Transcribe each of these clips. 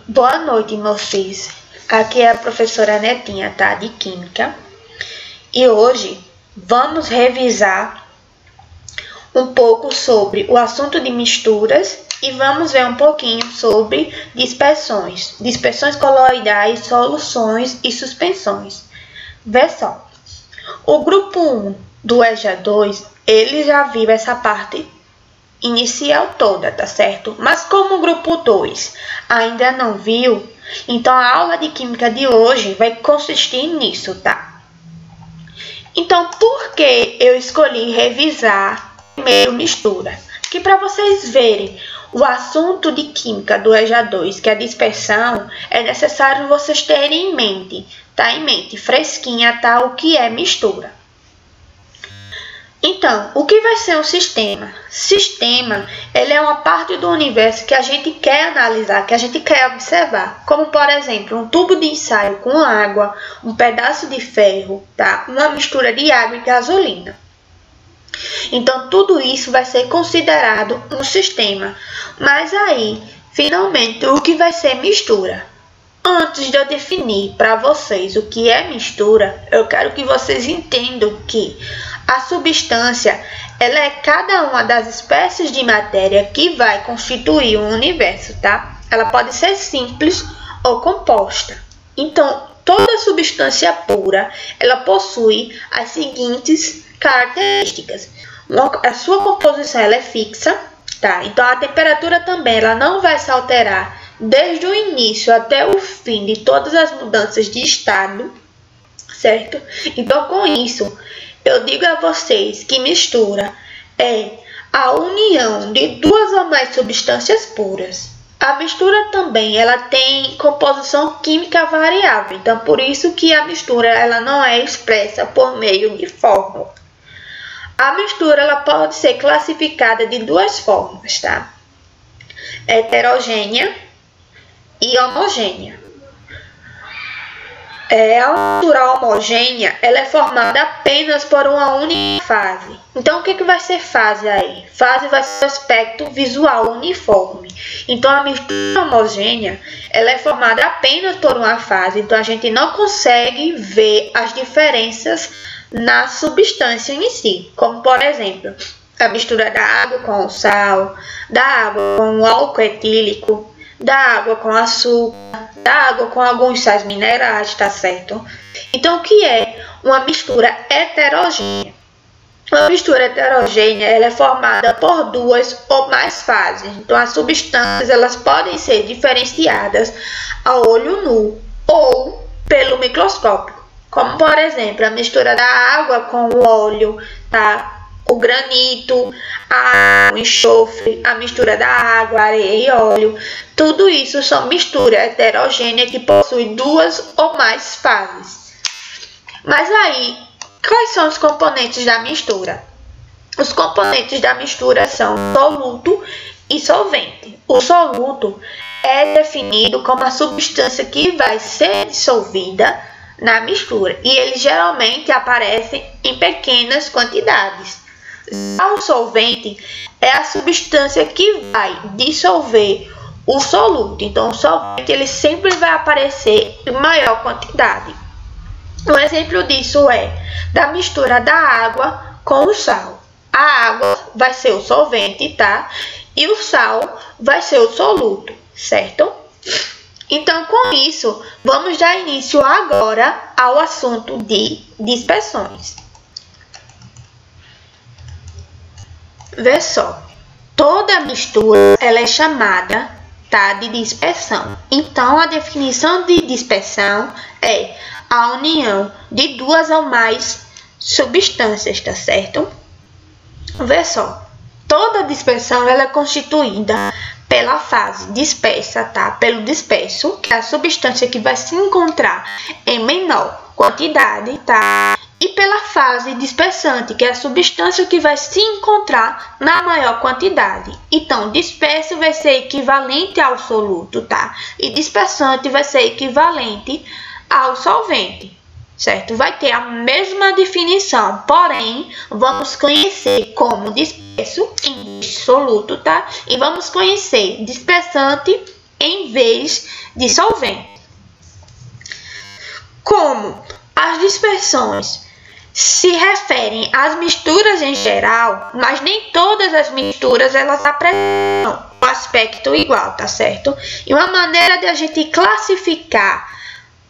Boa noite, vocês. Aqui é a professora Netinha, tá? De Química. E hoje vamos revisar um pouco sobre o assunto de misturas e vamos ver um pouquinho sobre dispersões. Dispersões coloidais, soluções e suspensões. Vê só. O grupo 1 do EJA2, ele já viu essa parte inicial toda, tá certo? Mas como o grupo 2 ainda não viu, então a aula de química de hoje vai consistir nisso, tá? Então, por que eu escolhi revisar primeiro mistura? Que para vocês verem o assunto de química do EJA2, que é a dispersão, é necessário vocês terem em mente, tá? Em mente, fresquinha, tá? O que é mistura. Então, o que vai ser um sistema? Sistema, ele é uma parte do universo que a gente quer analisar, que a gente quer observar. Como, por exemplo, um tubo de ensaio com água, um pedaço de ferro, tá? Uma mistura de água e gasolina. Então, tudo isso vai ser considerado um sistema. Mas aí, finalmente, o que vai ser mistura? Antes de eu definir para vocês o que é mistura, eu quero que vocês entendam que a substância, ela é cada uma das espécies de matéria que vai constituir um universo, tá? Ela pode ser simples ou composta. Então, toda substância pura, ela possui as seguintes características. A sua composição, ela é fixa, tá? Então, a temperatura também, ela não vai se alterar desde o início até o fim de todas as mudanças de estado, certo? Então, com isso, eu digo a vocês que mistura é a união de duas ou mais substâncias puras. A mistura também, ela tem composição química variável, então por isso que a mistura ela não é expressa por meio de fórmula. A mistura ela pode ser classificada de duas formas, tá? Heterogênea e homogênea. A mistura homogênea ela é formada apenas por uma única fase. Então, o que vai ser fase aí? Fase vai ser o aspecto visual uniforme. Então, a mistura homogênea ela é formada apenas por uma fase. Então, a gente não consegue ver as diferenças na substância em si. Como, por exemplo, a mistura da água com o sal, da água com o álcool etílico, da água com açúcar, da água com alguns sais minerais, tá certo? Então, o que é uma mistura heterogênea? Uma mistura heterogênea ela é formada por duas ou mais fases. Então, as substâncias elas podem ser diferenciadas a olho nu ou pelo microscópio. Como, por exemplo, a mistura da água com o óleo, tá? O granito, o enxofre, a mistura da água, areia e óleo. Tudo isso são misturas heterogêneas que possuem duas ou mais fases. Mas aí, quais são os componentes da mistura? Os componentes da mistura são soluto e solvente. O soluto é definido como a substância que vai ser dissolvida na mistura e eles geralmente aparecem em pequenas quantidades. O solvente é a substância que vai dissolver o soluto. Então, o solvente ele sempre vai aparecer em maior quantidade. Um exemplo disso é da mistura da água com o sal. A água vai ser o solvente, tá? E o sal vai ser o soluto, certo? Então, com isso, vamos dar início agora ao assunto de dispersões. Vê só, toda mistura ela é chamada, tá, de dispersão. Então, a definição de dispersão é a união de duas ou mais substâncias, tá certo? Vê só, toda dispersão ela é constituída pela fase dispersa, tá? Pelo disperso, que é a substância que vai se encontrar em menor quantidade, tá? E pela fase dispersante, que é a substância que vai se encontrar na maior quantidade. Então, disperso vai ser equivalente ao soluto, tá? E dispersante vai ser equivalente ao solvente, certo? Vai ter a mesma definição, porém, vamos conhecer como disperso em soluto, tá? E vamos conhecer dispersante em vez de solvente. Como as dispersões se referem às misturas em geral, mas nem todas as misturas elas apresentam um aspecto igual, tá certo? E uma maneira de a gente classificar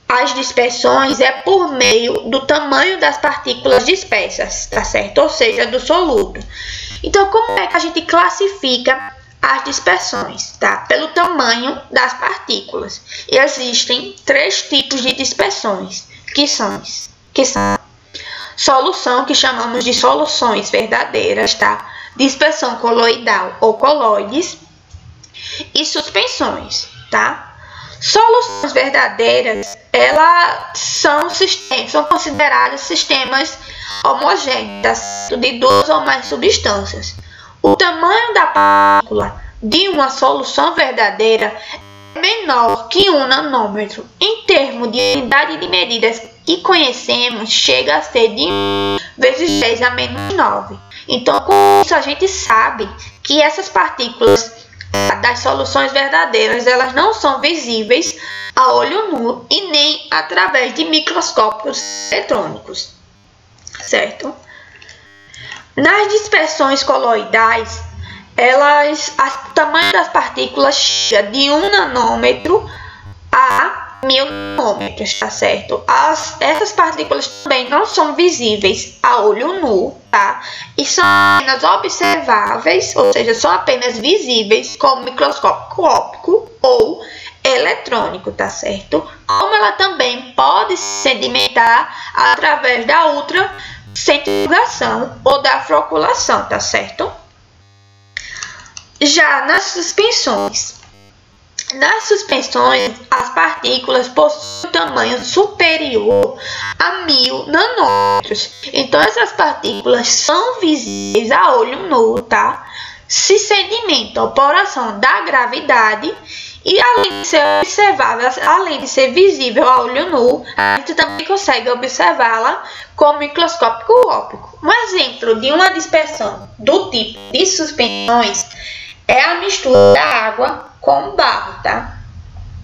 as dispersões é por meio do tamanho das partículas dispersas, tá certo? Ou seja, do soluto. Então, como é que a gente classifica as dispersões, tá? Pelo tamanho das partículas. E existem 3 tipos de dispersões, que são solução, que chamamos de soluções verdadeiras, tá? Dispersão coloidal ou coloides e suspensões, tá? Soluções verdadeiras, elas são consideradas sistemas homogêneos de 2 ou mais substâncias. O tamanho da partícula de uma solução verdadeira é menor que 1 nanômetro. Em termos de unidade de medidas que conhecemos, chega a ser de 1 vezes 10 a menos 9. Então, com isso, a gente sabe que essas partículas das soluções verdadeiras, elas não são visíveis a olho nu e nem através de microscópios eletrônicos, certo? Nas dispersões coloidais, o tamanho das partículas chega de 1 nanômetro a 1000 nanômetros, tá certo? Essas partículas também não são visíveis a olho nu, tá? E são apenas observáveis, ou seja, são apenas visíveis com microscópio óptico ou eletrônico, tá certo? Como ela também pode se sedimentar através da ultracentrifugação ou da floculação, tá certo? Já nas suspensões, as partículas possuem um tamanho superior a 1000 nanômetros. Então, essas partículas são visíveis a olho nu, tá? Se sedimentam por ação da gravidade e, além de ser observável, além de ser visível a olho nu, a gente também consegue observá-la com microscópio óptico. Um exemplo de uma dispersão do tipo de suspensões é a mistura da água com barro, tá?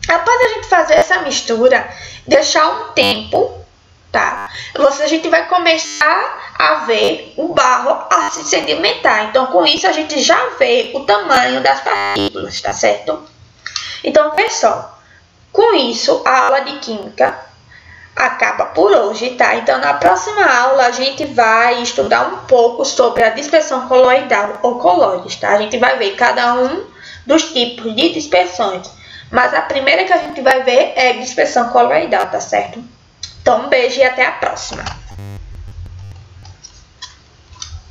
Após a gente fazer essa mistura, deixar um tempo, tá? A gente vai começar a ver o barro a se sedimentar. Então, com isso, a gente já vê o tamanho das partículas, tá certo? Então, pessoal, com isso, a aula de Química acaba por hoje, tá? Então, na próxima aula, a gente vai estudar um pouco sobre a dispersão coloidal ou coloides, tá? A gente vai ver cada um dos tipos de dispersões, mas a primeira que a gente vai ver é a dispersão coloidal, tá certo? Então, um beijo e até a próxima!